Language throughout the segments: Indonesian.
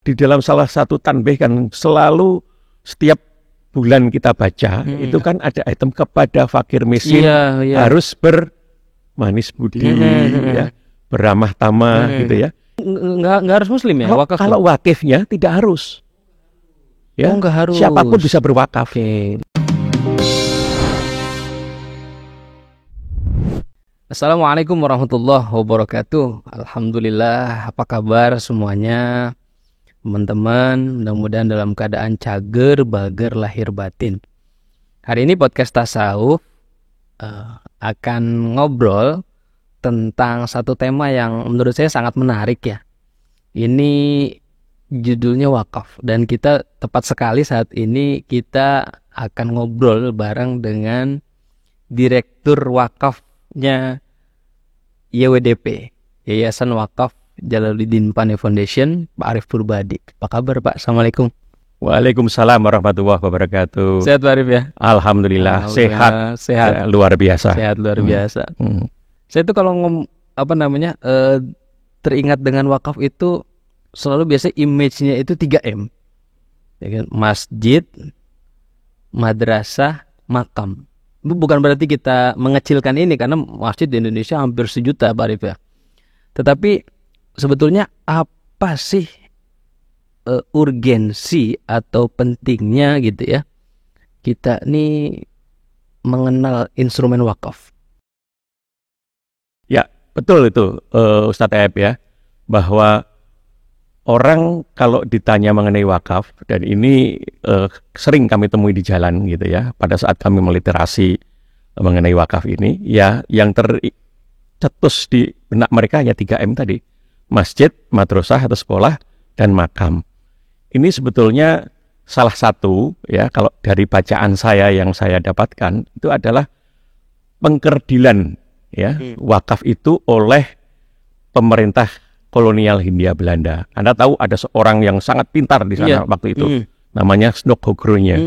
di dalam salah satu tanbih kan selalu setiap bulan kita baca itu kan ada item kepada fakir miskin harus bermanis budi, ya, beramah tamah gitu ya. Nggak harus muslim ya? Kalau wakifnya tidak harus. Ya, nggak harus. Siapapun bisa berwakaf. Assalamualaikum warahmatullahi wabarakatuh. Alhamdulillah, apa kabar semuanya? Teman-teman, mudah-mudahan dalam keadaan cager, bager, lahir batin. Hari ini podcast Tasawuf akan ngobrol tentang satu tema yang menurut saya sangat menarik ya. Ini judulnya wakaf, dan kita tepat sekali saat ini kita akan ngobrol bareng dengan Direktur Wakafnya YWDP, Yayasan Wakaf Jalaluddin Pane Foundation, Pak Arief Purbadi. Apa kabar Pak? Assalamualaikum. Waalaikumsalam warahmatullahi wabarakatuh. Sehat Pak Arief ya? Alhamdulillah. Sehat. Luar biasa. Sehat luar biasa. Saya tuh kalau teringat dengan wakaf itu selalu biasa image-nya itu 3M. Ya kan? Masjid, madrasah, makam. Itu bukan berarti kita mengecilkan ini, karena masjid di Indonesia hampir 1 juta Pak Arief ya. Tetapi sebetulnya apa sih urgensi atau pentingnya gitu ya kita nih mengenal instrumen wakaf? Ya, betul itu Ustadz Aep ya, bahwa orang kalau ditanya mengenai wakaf, dan ini sering kami temui di jalan gitu ya, pada saat kami meliterasi mengenai wakaf ini, ya yang tercetus di benak mereka hanya 3M tadi, masjid, madrasah atau sekolah, dan makam. Ini sebetulnya salah satu ya, kalau dari bacaan saya yang saya dapatkan, itu adalah pengkerdilan ya, wakaf itu oleh pemerintah kolonial Hindia Belanda. Anda tahu ada seorang yang sangat pintar di sana waktu itu, namanya Snokhogronya.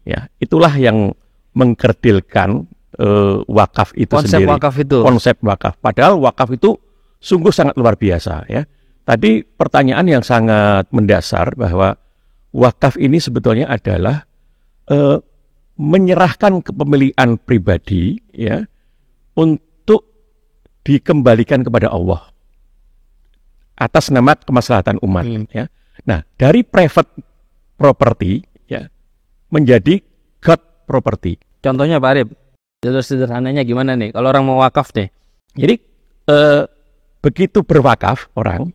Ya, itulah yang mengkerdilkan wakaf itu sendiri. Konsep wakaf. Padahal wakaf itu sungguh sangat luar biasa ya. Tadi pertanyaan yang sangat mendasar bahwa wakaf ini sebetulnya adalah menyerahkan kepemilikan pribadi ya untuk dikembalikan kepada Allah atas nama kemaslahatan umat ya. Nah, dari private property ya menjadi God property. Contohnya Pak Arief, sederhananya gimana nih kalau orang mau wakaf nih? Jadi begitu berwakaf orang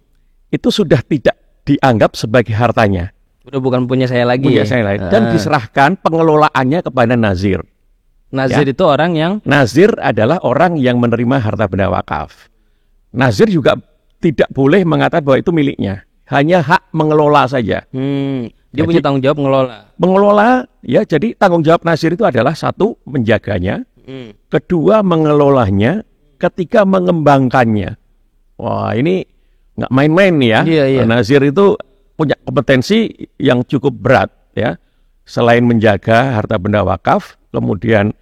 itu sudah tidak dianggap sebagai hartanya. Udah bukan punya saya lagi. Dan diserahkan pengelolaannya kepada nazir. Nazir ya? Itu orang yang nazir adalah orang yang menerima harta benda wakaf. Nazir juga tidak boleh mengatakan bahwa itu miliknya, hanya hak mengelola saja. Dia punya tanggung jawab mengelola ya. Jadi tanggung jawab nazir itu adalah satu, menjaganya, kedua mengelolanya, ketiga mengembangkannya. Wah, ini nggak main-main ya. Iya. Nazir itu punya kompetensi yang cukup berat ya. Selain menjaga harta benda wakaf, kemudian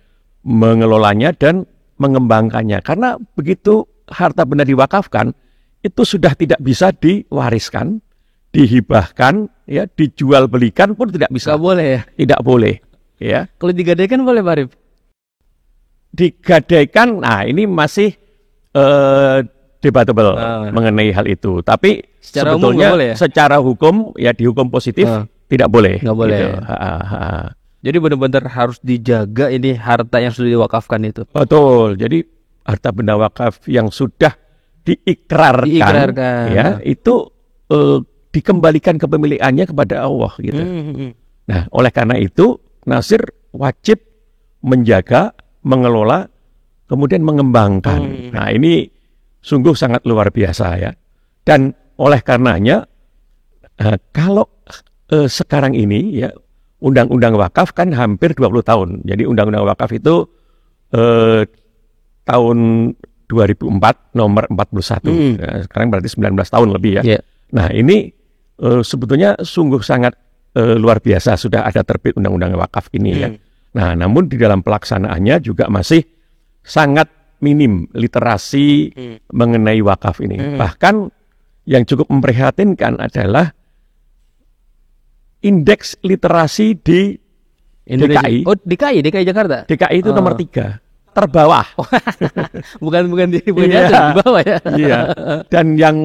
mengelolanya dan mengembangkannya. Karena begitu harta benda diwakafkan, itu sudah tidak bisa diwariskan, dihibahkan, ya, dijual belikan pun tidak bisa. Nggak boleh ya? Tidak boleh. Ya. Kalau digadaikan boleh Pak Arief? Digadaikan, nah ini masih debatable mengenai hal itu. Tapi secara sebetulnya umum boleh ya? Secara hukum, ya dihukum positif, tidak boleh. Nggak boleh. Gitu. Jadi benar-benar harus dijaga ini harta yang sudah diwakafkan itu. Betul. Jadi harta benda wakaf yang sudah diikrarkan. Ya, itu dikembalikan kepemilikannya kepada Allah gitu. Nah, oleh karena itu nazir wajib menjaga, mengelola, kemudian mengembangkan. Nah, ini sungguh sangat luar biasa ya. Dan oleh karenanya kalau sekarang ini ya, undang-undang wakaf kan hampir 20 tahun. Jadi undang-undang wakaf itu tahun 2004 nomor 41. Nah, sekarang berarti 19 tahun lebih ya. Nah, ini sebetulnya sungguh sangat luar biasa sudah ada terbit undang-undang wakaf ini ya. Nah, namun di dalam pelaksanaannya juga masih sangat minim literasi mengenai wakaf ini. Bahkan yang cukup memprihatinkan adalah indeks literasi di Indonesia. DKI. Oh, DKI Jakarta. DKI itu nomor 3, terbawah. bukan di Iya. atas, di bawah ya. Iya. Dan yang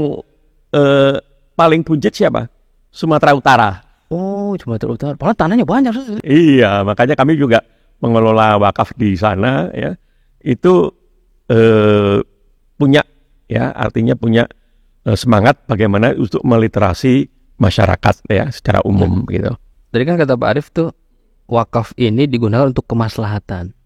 paling buncit siapa? Sumatera Utara. Oh, Sumatera Utara. Padahal tanahnya banyak. Iya, makanya kami juga mengelola wakaf di sana ya. Itu punya ya, artinya punya semangat bagaimana untuk meliterasi masyarakat ya secara umum gitu. Tadi kan kata Pak Arif tuh wakaf ini digunakan untuk kemaslahatan.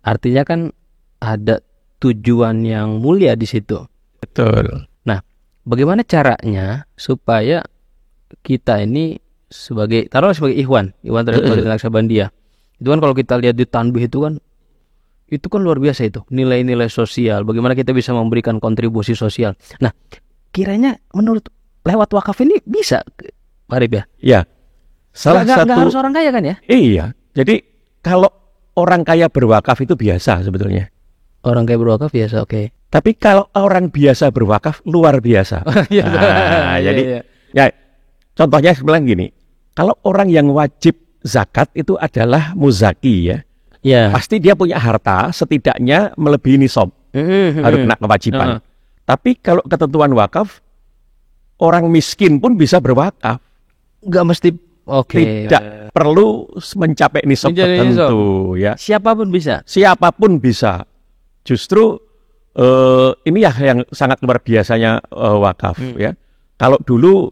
Artinya kan ada tujuan yang mulia di situ. Betul. Nah, bagaimana caranya supaya kita ini taruhlah sebagai ikhwan terhadap Naksabandia. Itu kan kalau kita lihat di Tanbih itu kan luar biasa itu, nilai-nilai sosial, bagaimana kita bisa memberikan kontribusi sosial. Nah, kiranya menurut lewat wakaf ini bisa, Pak Arif ya? Ya. Nggak harus orang kaya kan ya? Iya. Jadi kalau orang kaya berwakaf itu biasa sebetulnya. Orang kaya berwakaf biasa, oke. Tapi kalau orang biasa berwakaf luar biasa. Jadi ya contohnya sebenarnya gini. Kalau orang yang wajib zakat itu adalah muzaki ya. Ya. Pasti dia punya harta setidaknya melebihi nisab. Harus kena kewajiban. Tapi kalau ketentuan wakaf, orang miskin pun bisa berwakaf. Nggak mesti, tidak perlu mencapai nisab tertentu ya. Siapapun bisa. Siapapun bisa. Justru ini ya yang sangat luar biasanya wakaf ya. Kalau dulu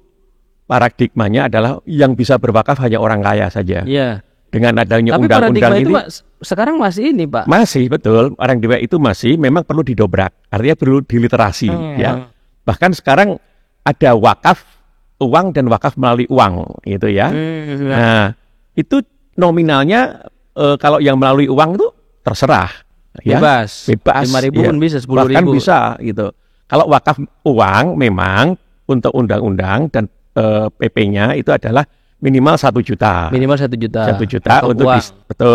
paradigmanya adalah yang bisa berwakaf hanya orang kaya saja. Iya. Dengan adanya tapi undang-undang ini, sekarang masih ini, Pak. Masih, betul. Orang dewasa itu masih memang perlu didobrak. Artinya perlu diliterasi ya. Bahkan sekarang ada wakaf uang dan wakaf melalui uang gitu ya. Nah, itu nominalnya kalau yang melalui uang itu terserah ya. Bebas. 5.000 ya. pun bisa, 10.000. Bahkan bisa gitu. Kalau wakaf uang memang untuk undang-undang dan PP-nya itu adalah minimal 1 juta. Minimal 1 juta. 1 juta untuk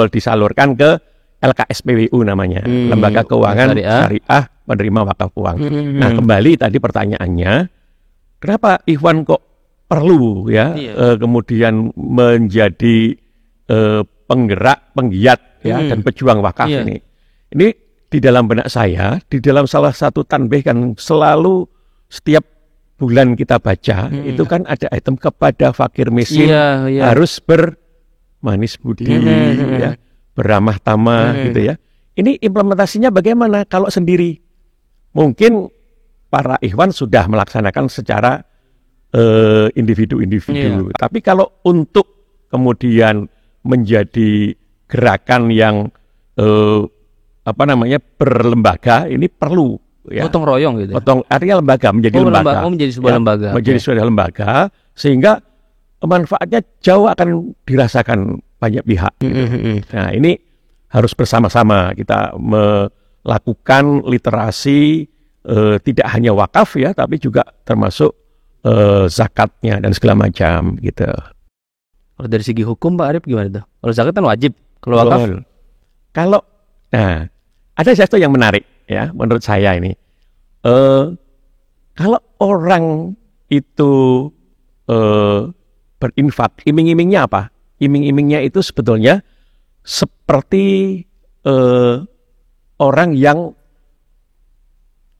disalurkan ke LKSPWU namanya, Lembaga Keuangan Syariah Penerima Wakaf Uang. Nah, kembali tadi pertanyaannya, kenapa Ikhwan kok perlu ya kemudian menjadi penggerak, penggiat ya dan pejuang wakaf ini? Ini di dalam benak saya, di dalam salah satu tanbih kan selalu setiap bulan kita baca itu kan ada item kepada fakir miskin harus bermanis budi ya, beramah tamah gitu ya. Ini implementasinya bagaimana kalau sendiri? Mungkin para ikhwan sudah melaksanakan secara individu-individu. Tapi kalau untuk kemudian menjadi gerakan yang berlembaga, ini perlu ya. Gotong royong gitu. Artinya lembaga menjadi lembaga. Menjadi sebuah lembaga. Menjadi sebuah lembaga sehingga manfaatnya jauh akan dirasakan banyak pihak. Nah, ini harus bersama-sama kita melakukan literasi tidak hanya wakaf ya, tapi juga termasuk zakatnya dan segala macam gitu. Kalau dari segi hukum Pak Arif gimana tuh? Kalau zakat kan wajib, kalau wakaf? Nah, ada sesuatu yang menarik ya menurut saya ini. Kalau orang itu berinfak, iming-imingnya apa? Iming-imingnya itu sebetulnya seperti orang yang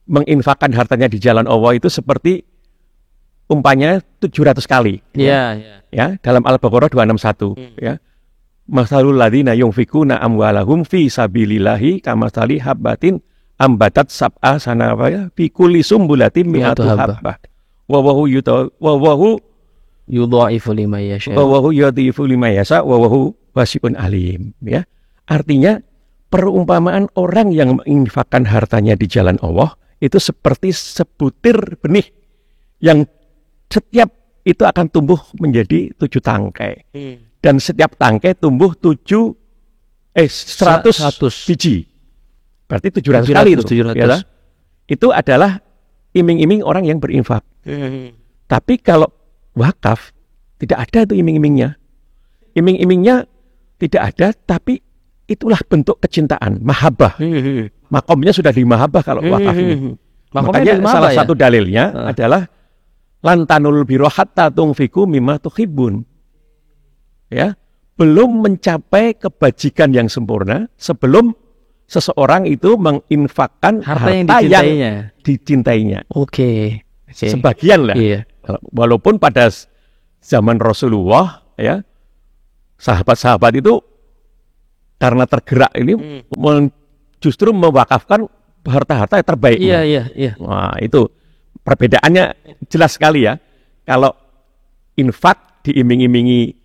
menginfakkan hartanya di jalan Allah itu seperti umpamanya 700 kali. Ya, dalam Al-Baqarah 261 ya. Masalul ladzina yunfikuna amwalahum fi sabilillahi kamatsali habbatin ambatat sab'a sanawaya fi kulli sumbulatin mi'atu habbah. Wa wahu yudha'ifu liman yasha. Wa wahu yudha'ifu liman yasha wa wahu wasi'un alim ya. Artinya perumpamaan orang yang menginfakkan hartanya di jalan Allah itu seperti sebutir benih yang setiap itu akan tumbuh menjadi 7 tangkai. Dan setiap tangkai tumbuh 100 biji. Berarti 700 kali itu. 700. Ya, itu adalah iming-iming orang yang berinfak. Tapi kalau wakaf tidak ada itu iming-imingnya. Iming-imingnya tidak ada, tapi itulah bentuk kecintaan, mahabbah. Makomnya sudah di mahabbah kalau wakaf ini. Makanya salah satu dalilnya adalah lantanul birra hatta tunfiqu mimma tuhibbun. ya, belum mencapai kebajikan yang sempurna sebelum seseorang itu menginfakkan Harta yang harta yang dicintainya. dicintainya. Oke. Sebagian lah. Iya. Walaupun pada zaman Rasulullah, ya, sahabat-sahabat itu karena tergerak ini justru mewakafkan harta-harta yang terbaik. Iya. Wah, itu perbedaannya jelas sekali ya. Kalau infak diiming-imingi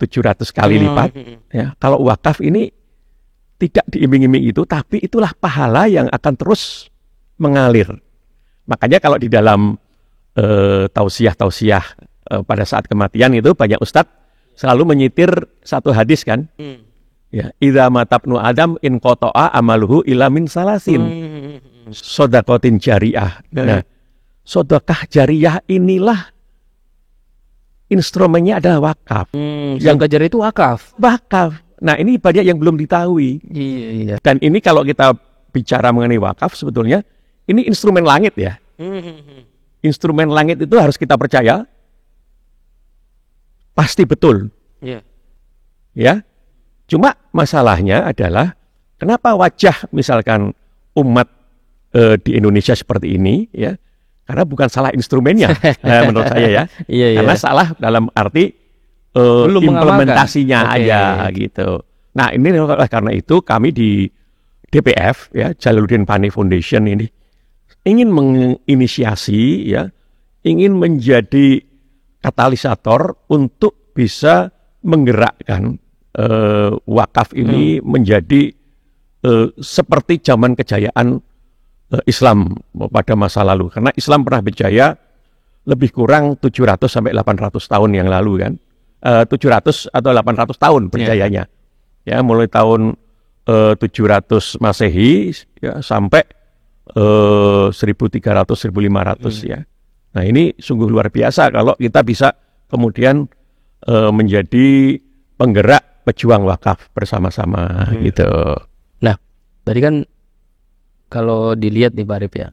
700 kali lipat, ya. Kalau wakaf ini tidak diiming-iming itu, tapi itulah pahala yang akan terus mengalir. Makanya kalau di dalam tausiah-tausiah pada saat kematian itu banyak ustadz selalu menyitir satu hadis kan. Ya, idza matabnu adam in qata'a amaluhu ila min salasin. Sodakotin jariah. Nah, sedekah jariah inilah instrumennya adalah wakaf. Yang kejar itu wakaf. Wakaf. Nah, ini banyak yang belum diketahui. Iya. Dan ini kalau kita bicara mengenai wakaf, sebetulnya ini instrumen langit ya. Instrumen langit itu harus kita percaya pasti betul. Iya. Ya. Cuma masalahnya adalah kenapa wajah misalkan umat di Indonesia seperti ini, ya? Karena bukan salah instrumennya, menurut saya ya. Iya. Karena salah dalam arti Belum implementasinya mengamalkan. aja gitu. Nah, ini karena itu kami di DPF ya, Jalaluddin Pani Foundation ini ingin menginisiasi ya, ingin menjadi katalisator untuk bisa menggerakkan wakaf ini menjadi seperti zaman kejayaan Islam pada masa lalu. Karena Islam pernah berjaya lebih kurang 700 sampai 800 tahun yang lalu kan. 700 atau 800 tahun berjayanya. Ya, mulai tahun 700 Masehi ya, sampai 1300 1500 ya. Nah, ini sungguh luar biasa kalau kita bisa kemudian menjadi penggerak pejuang wakaf bersama-sama gitu. Nah, tadi kan kalau dilihat nih Pak Arif ya,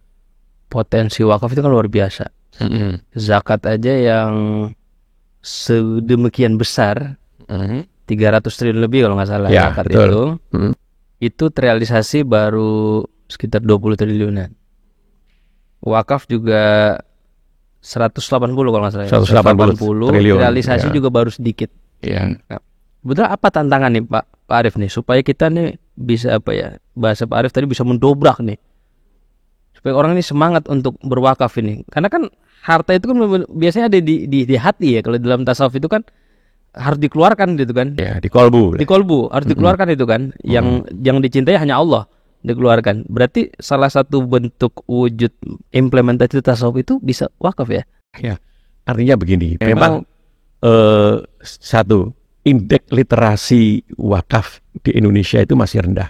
potensi wakaf itu kan luar biasa. Zakat aja yang sedemikian besar, 300 triliun lebih kalau nggak salah Ya, zakat betul. itu terrealisasi baru sekitar 20 triliunan. Wakaf juga 180 kalau nggak salah. 180 triliun, realisasi ya. juga baru sedikit. Ya. Nah, betul apa tantangan nih Pak Arif nih supaya kita nih bisa apa ya, bahasa Pak Arif tadi bisa mendobrak nih supaya orang ini semangat untuk berwakaf ini, karena kan harta itu kan biasanya ada di hati ya, kalau dalam tasawuf itu kan harus dikeluarkan gitu kan Ya, di kolbu. harus dikeluarkan itu kan, yang dicintai hanya Allah dikeluarkan. Berarti salah satu bentuk wujud implementasi tasawuf itu bisa wakaf ya. Ya, artinya begini, memang satu, indeks literasi wakaf di Indonesia itu masih rendah.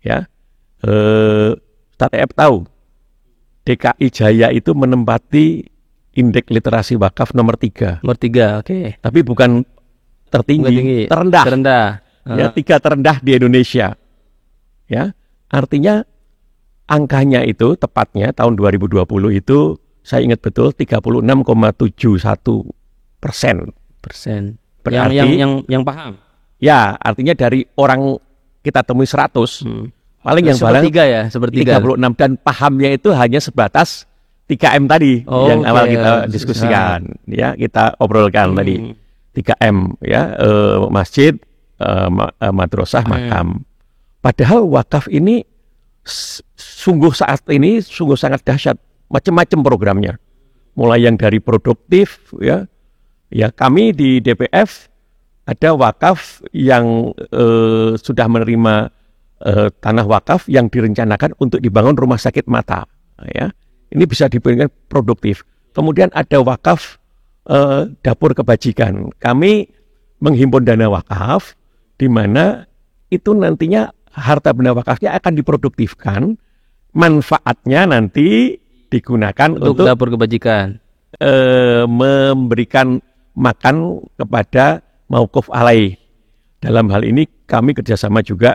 Ya, TTF tahu DKI Jaya itu menempati indeks literasi wakaf nomor 3. Nomor 3, oke. Tapi bukan tertinggi, terendah. Terendah. Ya, 3 terendah di Indonesia. Ya, artinya angkanya itu tepatnya tahun 2020 itu saya ingat betul 36,71%. Berarti yang paham. ya, artinya dari orang kita temui 100, paling yang paling sepertiga ya, sepertiga. 36, dan pahamnya itu hanya sebatas 3M tadi yang awal kita diskusikan, ya, kita obrolkan tadi. 3M ya, masjid, madrasah, makam. Padahal wakaf ini sungguh saat ini sungguh sangat dahsyat, macam-macam programnya. Mulai yang dari produktif ya. Ya, kami di DPF ada wakaf yang sudah menerima tanah wakaf yang direncanakan untuk dibangun rumah sakit mata. Ya, ini bisa diberikan produktif. Kemudian ada wakaf dapur kebajikan. Kami menghimpun dana wakaf, di mana itu nantinya harta benda wakafnya akan diproduktifkan, manfaatnya nanti digunakan untuk dapur kebajikan, memberikan makan kepada mauquf alaih. Dalam hal ini kami kerjasama juga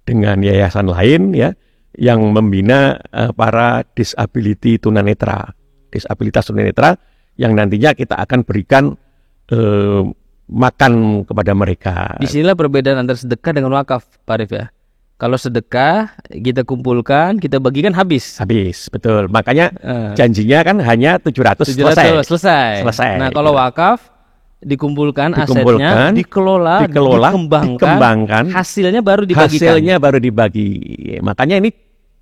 dengan yayasan lain ya, yang membina para disabilitas tunanetra yang nantinya kita akan berikan makan kepada mereka. Disinilah perbedaan antara sedekah dengan wakaf, Pak Arif ya. Kalau sedekah kita kumpulkan, kita bagikan habis. Habis, betul. Makanya janjinya kan hanya 700 selesai. Nah, kalau wakaf dikumpulkan asetnya, dikelola, dikembangkan, hasilnya baru dibagi. Makanya ini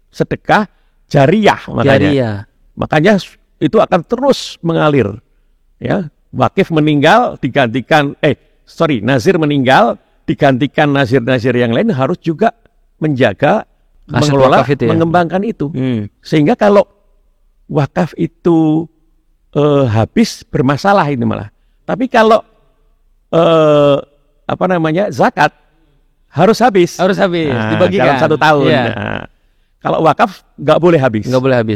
sedekah jariyah makanya. Makanya itu akan terus mengalir. Ya, wakif meninggal digantikan nazir meninggal digantikan nazir-nazir yang lain harus juga menjaga, mengelola, mengembangkan itu. Sehingga kalau wakaf itu habis bermasalah ini malah. Tapi kalau zakat harus habis dibagikan dalam 1 tahun. Nah, kalau wakaf nggak boleh habis,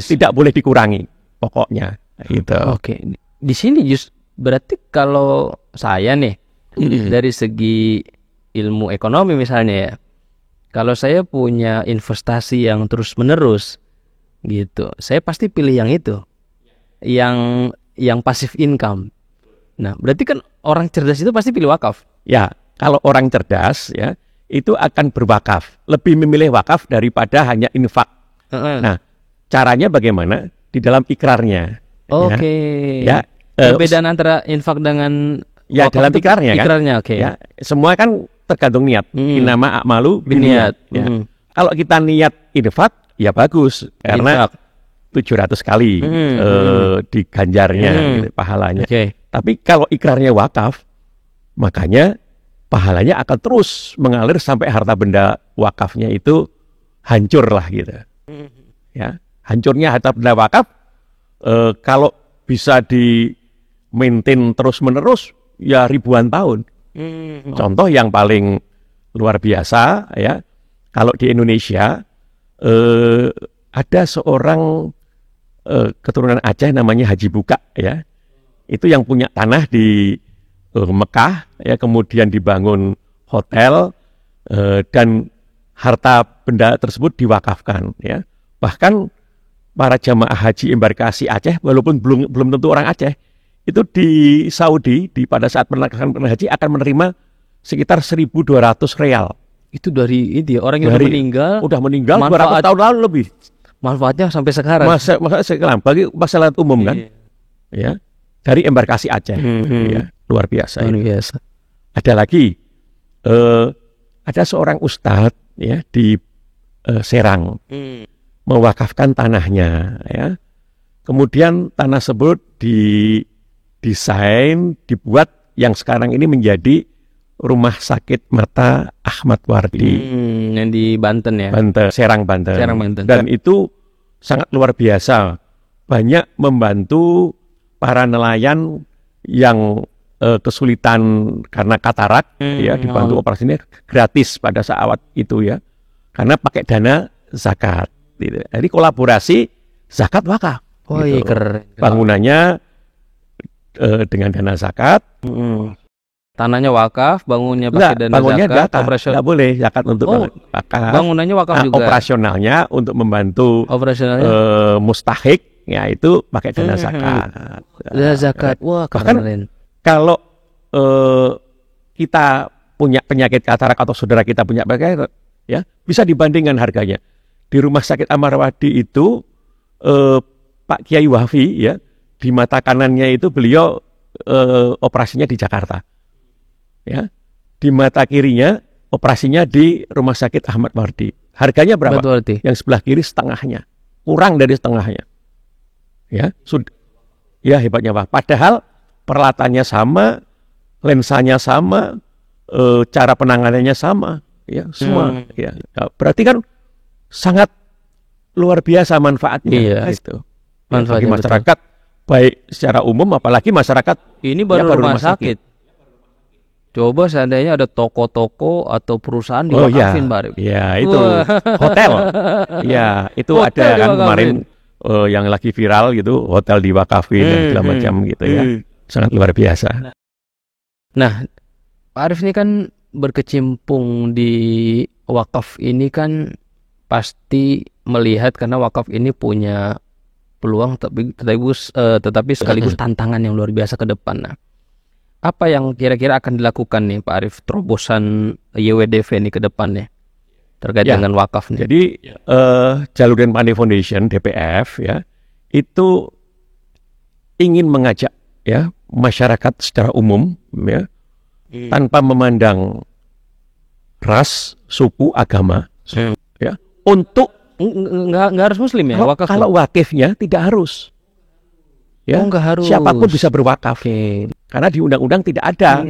tidak boleh dikurangi pokoknya. Gitu. Oke, di sini berarti kalau saya nih dari segi ilmu ekonomi misalnya ya. Kalau saya punya investasi yang terus-menerus gitu, saya pasti pilih yang itu. Yang passive income. Nah, berarti kan orang cerdas itu pasti pilih wakaf. Ya, kalau orang cerdas ya, itu akan berwakaf. Lebih memilih wakaf daripada hanya infak. Nah, caranya bagaimana? Di dalam ikrarnya. Oke. Ya, perbedaan antara infak dengan ya dalam ikrarnya kan. Oke. Ya, semua kan tergantung niat. Innama a'malu binniyat. Ya. Kalau kita niat infak, ya bagus karena 700 kali diganjarnya gitu, pahalanya. Tapi kalau ikrarnya wakaf, makanya pahalanya akan terus mengalir sampai harta benda wakafnya itu hancur lah gitu. Ya, hancurnya harta benda wakaf kalau bisa di maintain terus menerus ya ribuan tahun. Contoh yang paling luar biasa ya, kalau di Indonesia ada seorang keturunan Aceh namanya Haji Buka ya, itu yang punya tanah di Mekah ya, kemudian dibangun hotel dan harta benda tersebut diwakafkan ya. Bahkan para jamaah haji embarkasi Aceh walaupun belum tentu orang Aceh, itu di Saudi pada saat melaksanakan haji akan menerima sekitar 1.200 real. Itu dari orang yang udah meninggal 200 tahun lalu lebih. Manfaatnya sampai sekarang. Sekarang bagi masyarakat umum kan. Ya. Dari embarkasi Aceh. Ya, luar biasa. Ada lagi ada seorang ustadz ya di Serang mewakafkan tanahnya ya. Kemudian tanah tersebut didesain, dibuat yang sekarang ini menjadi Rumah Sakit Mata Ahmad Wardi. Yang di Banten ya? Serang, Banten. Dan itu sangat luar biasa. Banyak membantu para nelayan yang kesulitan karena katarak, ya dibantu operasinya gratis pada saat itu ya. Karena pakai dana zakat. Gitu. Jadi kolaborasi zakat wakaf. Gitu. Keren. Bangunannya dengan dana zakat. Tanahnya wakaf, bangunnya pakai dana zakat, operasional. Tidak boleh zakat untuk wakaf. Bangunannya wakaf juga. Operasionalnya untuk membantu mustahik, ya itu pakai dana zakat. Dana zakat, wah keren. Kalau kita punya penyakit katarak atau saudara kita punya penyakit, ya bisa dibandingkan harganya. Di Rumah Sakit Ahmad Wardi itu Pak Kiai Wafi, ya di mata kanannya itu beliau operasinya di Jakarta. Ya, di mata kirinya operasinya di Rumah Sakit Ahmad Wardi. Harganya berapa? Yang sebelah kiri setengahnya, kurang dari setengahnya. Ya, ya hebatnya Pak. Padahal peralatannya sama, lensanya sama, cara penanganannya sama, ya semua. Ya, berarti kan sangat luar biasa manfaatnya. Itu. Bagi masyarakat, baik secara umum, apalagi masyarakat ini baru rumah sakit. Coba seandainya ada toko-toko atau perusahaan diwakafin, Pak. Ya, itu hotel. Ya, itu hotel ada kan kemarin yang lagi viral gitu, hotel diwakafin dan segala macam gitu ya. Sangat luar biasa. Nah, Pak Arif ini kan berkecimpung di wakaf ini kan pasti melihat karena wakaf ini punya peluang tetapi sekaligus tantangan yang luar biasa ke depan. Nah, apa yang kira-kira akan dilakukan nih Pak Arif, terobosan YWDV ini ke depannya terkait Ya, dengan wakaf nih? jadi Jaludin Pandey Foundation DPF ya itu ingin mengajak ya masyarakat secara umum ya tanpa memandang ras, suku, agama ya untuk Nggak harus muslim ya wakaf? kalau wakifnya tidak harus ya nggak harus. siapapun bisa berwakaf karena di undang-undang tidak ada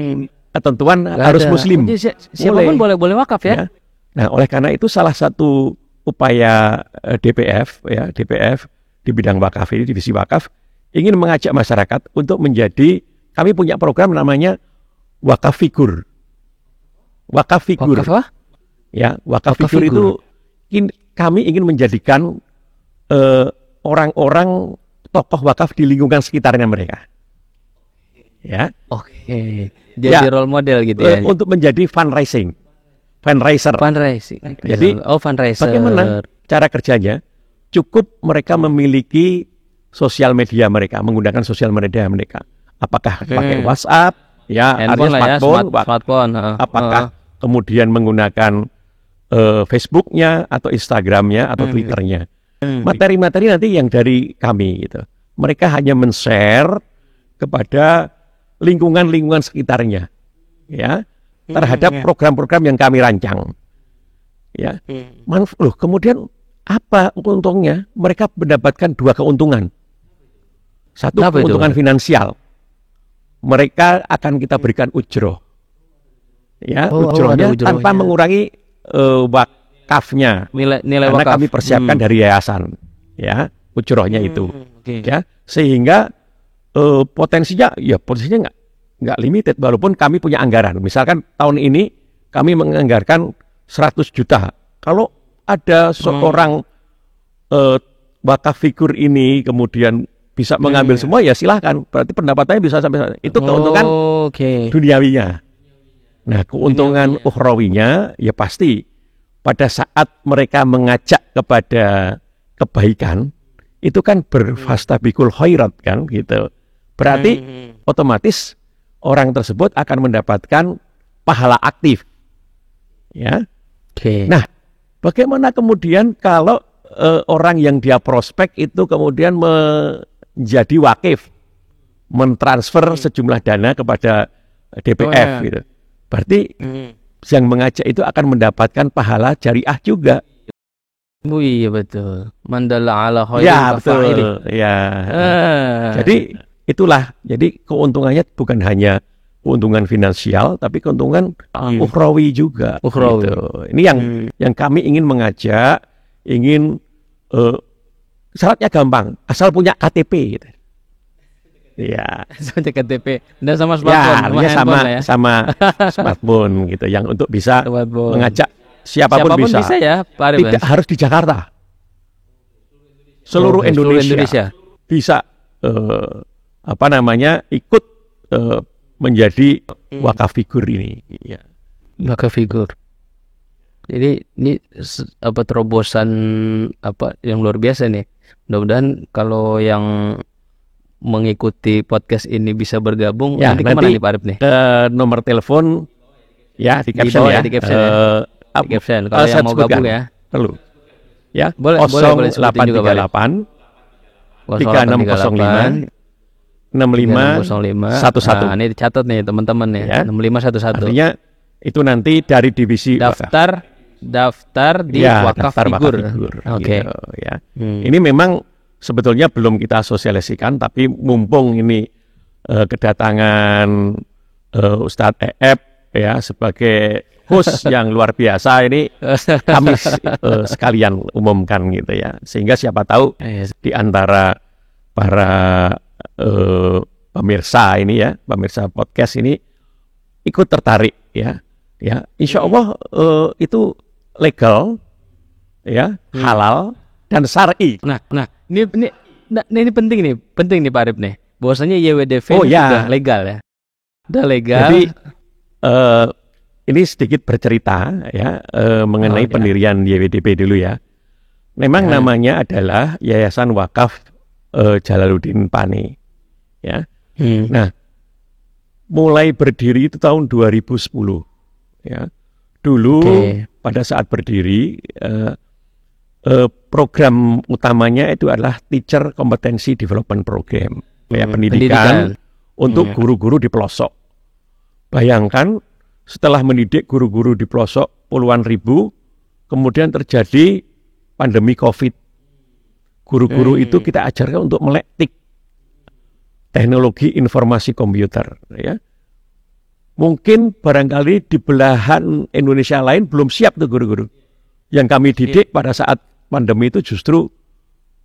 ketentuan harus ada. muslim. Jadi siapapun boleh wakaf ya? Nah, oleh karena itu salah satu upaya DPF ya DPF di bidang wakaf ini, divisi wakaf, ingin mengajak masyarakat untuk menjadi, kami punya program namanya wakaf figur. Wakaf figur. Wakaf apa? Ya, wakaf figur itu kami ingin menjadikan orang-orang tokoh wakaf di lingkungan sekitarnya mereka. Ya. Oke. Jadi role model gitu ya. Untuk menjadi fundraiser. Jadi fundraiser. Bagaimana cara kerjanya? Cukup mereka memiliki sosial media mereka, menggunakan sosial media mereka. Apakah pakai WhatsApp, ya, handphone artinya smartphone. Apakah kemudian menggunakan Facebooknya atau Instagramnya atau Twitternya. Materi-materi nanti yang dari kami gitu. Mereka hanya men-share kepada lingkungan-lingkungan sekitarnya, ya, terhadap program-program yang kami rancang. Ya, kemudian apa untungnya? Mereka mendapatkan dua keuntungan. Satu, keuntungan finansial. Mereka akan kita berikan ujroh. Ya, ujrohnya tanpa mengurangi wakafnya. Nilai karena wakaf. Kami persiapkan dari yayasan. Ya, ujrohnya itu. Ya, sehingga potensinya nggak limited, walaupun kami punya anggaran. Misalkan tahun ini kami menganggarkan 100 juta. Kalau ada seorang wakaf figur ini kemudian bisa mengambil semua, ya silahkan. Berarti pendapatannya bisa sampai itu keuntungan duniawinya. Nah, keuntungan ukhrawinya ya pasti pada saat mereka mengajak kepada kebaikan itu kan berfastabikul khairat kan gitu. Berarti otomatis orang tersebut akan mendapatkan pahala aktif. Ya. Nah, bagaimana kemudian kalau orang yang dia prospek itu kemudian menjadi wakif, mentransfer sejumlah dana kepada DPF gitu. Berarti yang mengajak itu akan mendapatkan pahala jariah juga. Iya betul. Mandala ala khairin Ya betul. Ya. Jadi itulah. Jadi keuntungannya bukan hanya keuntungan finansial, tapi keuntungan ukhrawi juga. Gitu. Ini yang kami ingin mengajak, syaratnya gampang, asal punya KTP. Gitu. Ya, punya KTP dan sama smartphone, sama smartphone gitu, yang untuk bisa mengajak siapapun bisa ya, Pak Arif. Tidak harus di Jakarta, seluruh Indonesia bisa ikut menjadi wakaf figur ini. Ya. Wakaf figur. Jadi ini terobosan yang luar biasa nih. Mudah-mudahan kalau yang mengikuti podcast ini bisa bergabung. Ya, nanti kemana nih Pak Arif nih? Nomor telepon ya di caption ya. Di caption. Kalau yang mau gabung ya. Perlu. Ya, boleh 0838 3605 6511. Nah, ini dicatat nih teman-teman nih. Ya. 6511. Artinya itu nanti dari divisi daftar di wakaf figur. Oke. Gitu, ya. Ini memang sebetulnya belum kita sosialisasikan, tapi mumpung ini kedatangan Ustadz Eep ya sebagai host yang luar biasa, ini kami sekalian umumkan gitu ya, sehingga siapa tahu di antara para pemirsa ini ya, pemirsa podcast ini ikut tertarik ya, insya Allah itu legal ya, halal dan syar'i. Nah, ini penting nih Pak Arif nih. Bahwasanya YWDV sudah legal ya. Sudah legal. Jadi ini sedikit bercerita ya mengenai pendirian YWDP dulu ya. Memang namanya adalah Yayasan Wakaf Jalaluddin Pandey. Ya. Nah, mulai berdiri itu tahun 2010 ya. Dulu pada saat berdiri program utamanya itu adalah Teacher Competency Development Program, pendidikan untuk guru-guru di pelosok. Bayangkan setelah mendidik guru-guru di pelosok puluhan ribu, kemudian terjadi pandemi COVID. Guru-guru itu kita ajarkan untuk melek TIK, teknologi informasi komputer, ya. Mungkin barangkali di belahan Indonesia lain belum siap tuh guru-guru. Yang kami didik pada saat pandemi itu justru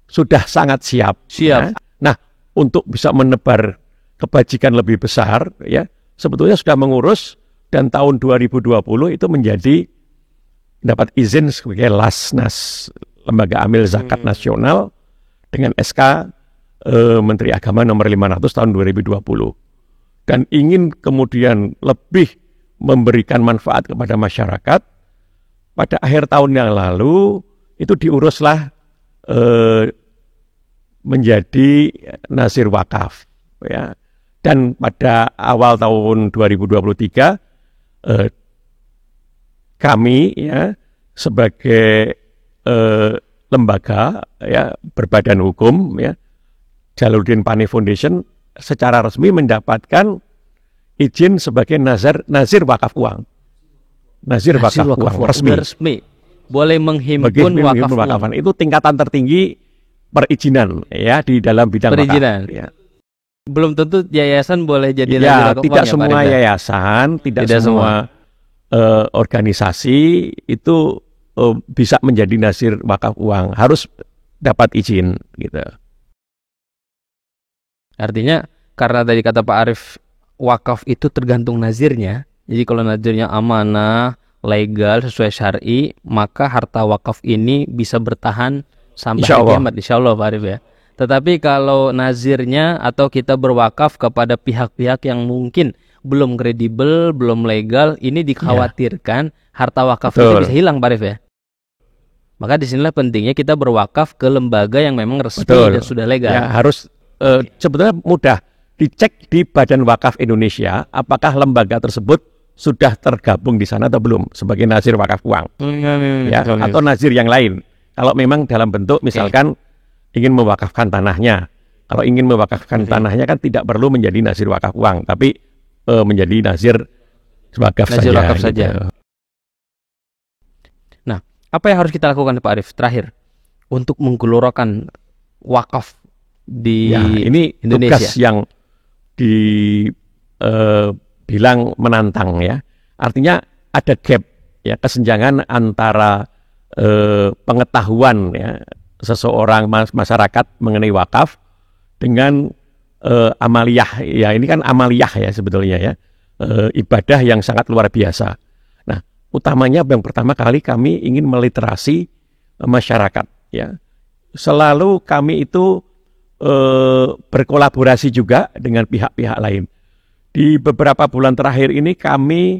sudah sangat siap. Ya. Nah, untuk bisa menebar kebajikan lebih besar, ya, sebetulnya sudah mengurus, dan tahun 2020 itu menjadi dapat izin sebagai Lasnas, Lembaga Amil Zakat Nasional, dengan SK Menteri Agama nomor 500 tahun 2020. Dan ingin kemudian lebih memberikan manfaat kepada masyarakat, pada akhir tahun yang lalu itu diuruslah menjadi nazir wakaf, ya. Dan pada awal tahun 2023 kami, ya, sebagai lembaga, ya, berbadan hukum, ya, Jalaluddin Pani Foundation secara resmi mendapatkan izin sebagai nazir wakaf uang. Nazir wakaf uang resmi. Boleh menghimpun wakaf uang. Itu tingkatan tertinggi perizinan, ya, di dalam bidang perizinan. Wakaf. Ya. Belum tentu yayasan boleh jadi nazir wakaf tidak uang, semua yayasan, tidak semua organisasi itu bisa menjadi nazir wakaf uang, harus dapat izin, gitu. Artinya karena tadi kata Pak Arief, wakaf itu tergantung nazirnya. Jadi kalau nazirnya amanah, legal, sesuai syar'i, maka harta wakaf ini bisa bertahan sampai kiamat, insyaallah Pak Arief, ya. Tetapi kalau nazirnya atau kita berwakaf kepada pihak-pihak yang mungkin belum kredibel, belum legal, ini dikhawatirkan harta wakaf itu bisa hilang, Pak Arief, ya. Maka disinilah pentingnya kita berwakaf ke lembaga yang memang resmi dan sudah legal. Ya, harus sebetulnya mudah dicek di Badan Wakaf Indonesia apakah lembaga tersebut sudah tergabung di sana atau belum sebagai nazir wakaf uang, ya, atau nazir yang lain. Kalau memang dalam bentuk misalkan ingin mewakafkan tanahnya, kalau ingin mewakafkan tanahnya kan tidak perlu menjadi nazir wakaf uang, tapi menjadi nazir wakaf saja. Gitu. Nah, apa yang harus kita lakukan, Pak Arief, terakhir untuk menggelurakan wakaf di ini Indonesia? Tugas yang dibilang menantang, ya. Artinya ada gap, ya, kesenjangan antara pengetahuan, ya, seseorang masyarakat mengenai wakaf dengan amaliyah. Ya, ini kan amaliyah, ya, sebetulnya, ya, ibadah yang sangat luar biasa. Nah, utamanya yang pertama kali kami ingin meliterasi masyarakat, ya. Selalu kami itu berkolaborasi juga dengan pihak-pihak lain. Di beberapa bulan terakhir ini kami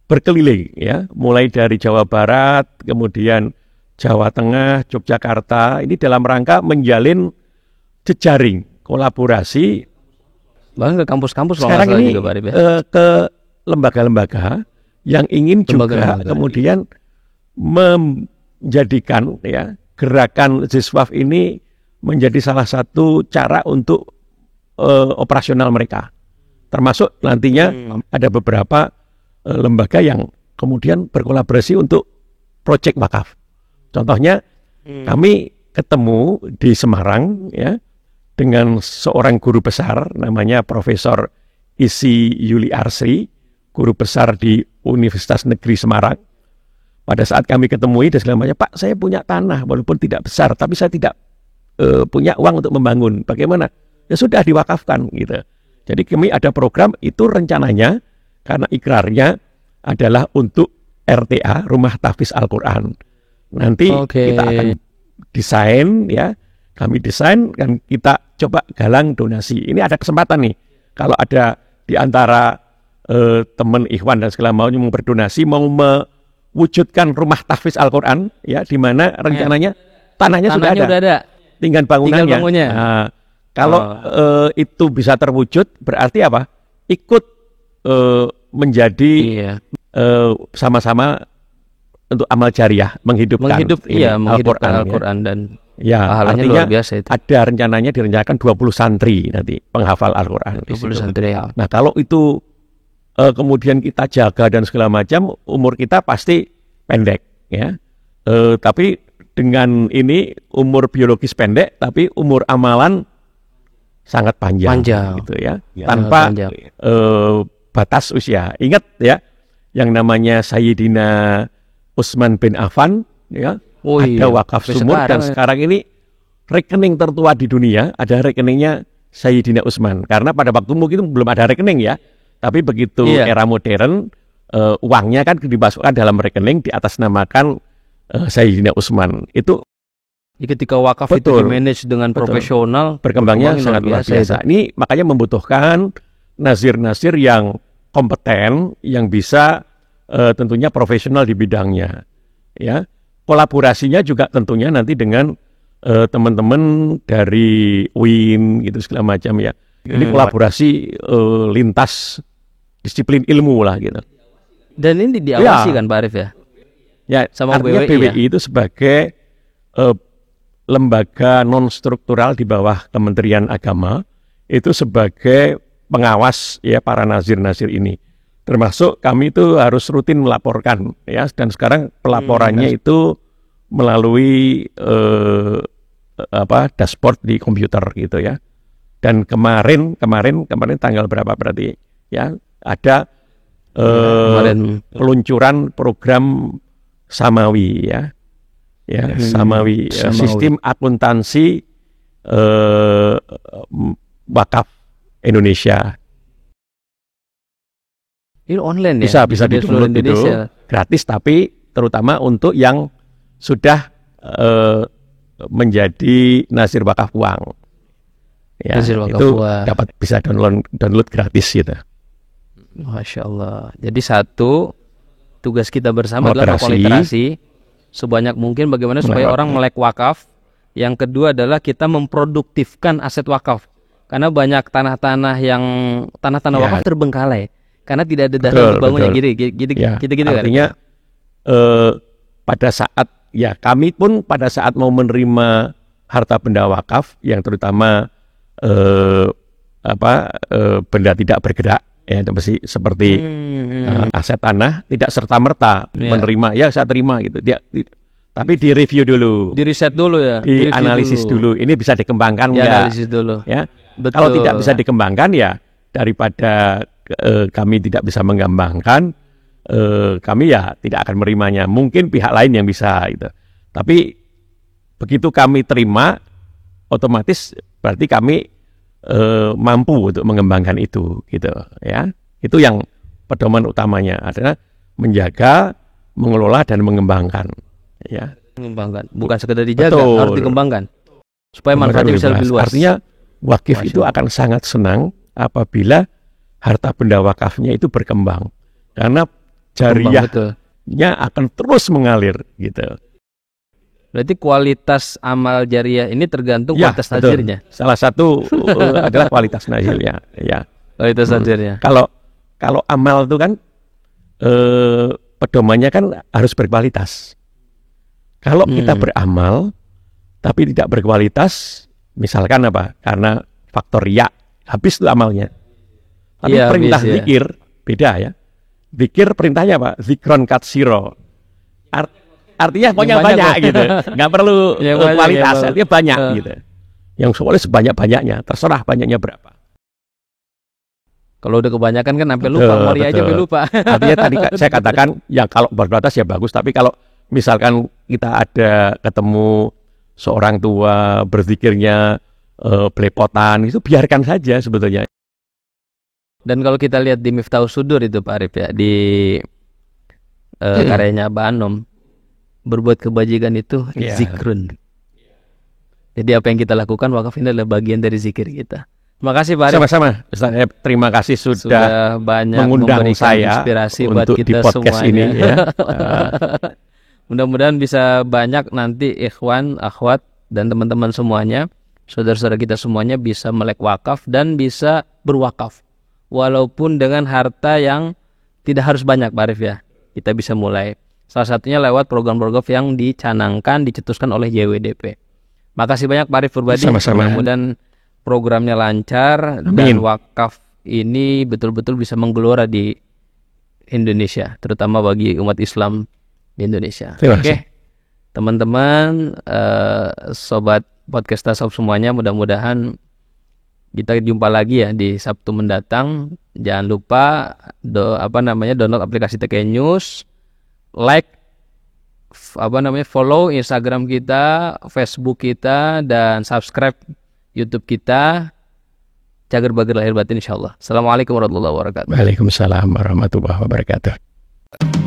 berkeliling, ya, mulai dari Jawa Barat, kemudian Jawa Tengah, Yogyakarta, ini dalam rangka menjalin jejaring kolaborasi. Bahkan ke kampus-kampus sekarang ini juga, ke lembaga-lembaga yang ingin juga kemudian menjadikan, ya, gerakan Ziswaf ini menjadi salah satu cara untuk operasional mereka. Termasuk nantinya ada beberapa lembaga yang kemudian berkolaborasi untuk proyek wakaf. Contohnya kami ketemu di Semarang, ya, dengan seorang guru besar namanya Profesor Isi Yuli Arsri, guru besar di Universitas Negeri Semarang. Pada saat kami ketemui dan segala macam, Pak, saya punya tanah walaupun tidak besar, tapi saya tidak punya uang untuk membangun. Bagaimana? Ya sudah, diwakafkan, gitu. Jadi kami ada program itu, rencananya karena ikrarnya adalah untuk RTA, Rumah Tahfiz Al-Quran. Nanti kita akan desain, ya, kami desain dan kita coba galang donasi. Ini ada kesempatan nih, kalau ada di antara teman Ikhwan dan segala mau berdonasi, mau mewujudkan Rumah Tahfiz Al-Quran, ya, di mana rencananya tanahnya sudah ada. Tinggal bangunannya. Tinggal bangunnya. Nah, kalau itu bisa terwujud, berarti apa? ikut menjadi Iya. sama-sama untuk amal jariah, menghidupkan menghidupkan ya. Al-Quran dan Ya, pahalanya artinya luar biasa itu. ada rencananya direncanakan 20 santri nanti penghafal Al-Quran. 20 santri ya. Nah, kalau itu kemudian kita jaga dan segala macam, umur kita pasti pendek, ya. Tapi dengan ini umur biologis pendek, tapi umur amalan sangat panjang. Gitu ya. Tanpa batas usia. Ingat ya, yang namanya Sayyidina Utsman bin Affan, ya. Ada wakaf sumur dan sekarang ini rekening tertua di dunia ada rekeningnya Sayyidina Utsman, karena pada waktu mungkin belum ada rekening ya, tapi begitu era modern uangnya kan dimasukkan dalam rekening diatasnamakan Sayyidina Utsman. Itu ketika wakaf itu di-manage dengan profesional, berkembangnya sangat luar biasa. Ini makanya membutuhkan nazir-nazir yang kompeten, yang bisa tentunya profesional di bidangnya, ya. Kolaborasinya juga tentunya nanti dengan teman-teman dari UIN gitu segala macam ya. Ini kolaborasi lintas disiplin ilmu lah gitu. Dan ini diawasi kan Pak Arif ya? Ya, sama artinya BWI itu sebagai lembaga non struktural di bawah Kementerian Agama, itu sebagai pengawas ya para nazir-nazir ini. Termasuk kami itu harus rutin melaporkan ya, dan sekarang pelaporannya itu melalui dashboard di komputer gitu ya. Dan kemarin tanggal berapa berarti ya, ada peluncuran program Samawi ya. Samawi, sistem akuntansi wakaf Indonesia. Ini online ya? Bisa di-download itu gratis, tapi terutama untuk yang sudah menjadi nazir wakaf uang. Ya, nazir wakaf itu uang dapat bisa download gratis gitu. Masya Allah. Jadi satu tugas kita bersama adalah literasi sebanyak mungkin bagaimana supaya orang melek wakaf. Yang kedua adalah kita memproduktifkan aset wakaf. Karena banyak tanah-tanah wakaf terbengkalai. Karena tidak ada dana untuk bangunnya gitu. Artinya pada saat kami pun pada saat mau menerima harta benda wakaf yang terutama benda tidak bergerak ya, seperti aset tanah tidak serta merta menerima saya terima gitu. Tapi di review dulu, di riset dulu ya, di analisis dulu. Ini bisa dikembangkan analisis dulu. Ya. Kalau tidak bisa dikembangkan ya daripada kami tidak bisa mengembangkan, kami ya tidak akan menerimanya. Mungkin pihak lain yang bisa gitu. Tapi begitu kami terima, otomatis berarti kami mampu untuk mengembangkan itu gitu ya. Itu yang pedoman utamanya adalah menjaga, mengelola dan mengembangkan ya. Mengembangkan, bukan sekedar dijaga, harus dikembangkan supaya manfaatnya bisa lebih luas. Artinya wakif itu akan sangat senang apabila harta benda wakafnya itu berkembang, karena jariyahnya akan terus mengalir gitu. Berarti kualitas amal jariah ini tergantung kualitas nazirnya. Salah satu adalah kualitas nazirnya. Ya. Kualitas nazirnya. Kalau amal itu kan pedomannya kan harus berkualitas. Kalau kita beramal tapi tidak berkualitas, misalkan apa? Karena faktor riya, habis itu amalnya. Tapi perintah zikir beda ya. Zikir perintahnya apa? Zikron katsiro. Artinya pokoknya banyak gitu. Nggak perlu kualitas, artinya banyak gitu. Yang soalnya sebanyak-banyaknya, terserah banyaknya berapa. Kalau udah kebanyakan kan sampai lupa, mori aja sampai lupa. Artinya tadi saya katakan ya kalau berkualitas ya bagus, tapi kalau misalkan kita ada ketemu seorang tua berzikirnya belepotan, itu biarkan saja sebetulnya. Dan kalau kita lihat di Miftahus Sudur itu Pak Arif ya, di karyanya Abah Anom, berbuat kebajikan itu zikrun. Jadi apa yang kita lakukan wakaf ini adalah bagian dari zikir kita. Terima kasih Pak Arif. Sama-sama. Terima kasih sudah banyak mengundang saya inspirasi untuk buat kita di podcast semuanya. ini ya. Mudah-mudahan bisa banyak nanti ikhwan, akhwat dan teman-teman semuanya, saudara-saudara kita semuanya bisa melek wakaf dan bisa berwakaf. walaupun dengan harta yang tidak harus banyak Pak Arif ya. Kita bisa mulai. Salah satunya lewat program-program yang dicanangkan, dicetuskan oleh JWDP. Makasih banyak Pak Arif Purbadi. Sama-sama. Mudah-mudahan programnya lancar dan wakaf ini betul-betul bisa menggelora di Indonesia, terutama bagi umat Islam di Indonesia. Oke, teman-teman, sobat podcast Tasawuf semuanya, mudah-mudahan kita jumpa lagi ya di Sabtu mendatang. Jangan lupa download aplikasi TK News, like, follow Instagram kita, Facebook kita, dan subscribe YouTube kita. Cager Bager Lahir Batin insyaallah. Assalamualaikum warahmatullahi wabarakatuh. Waalaikumsalam warahmatullahi wabarakatuh.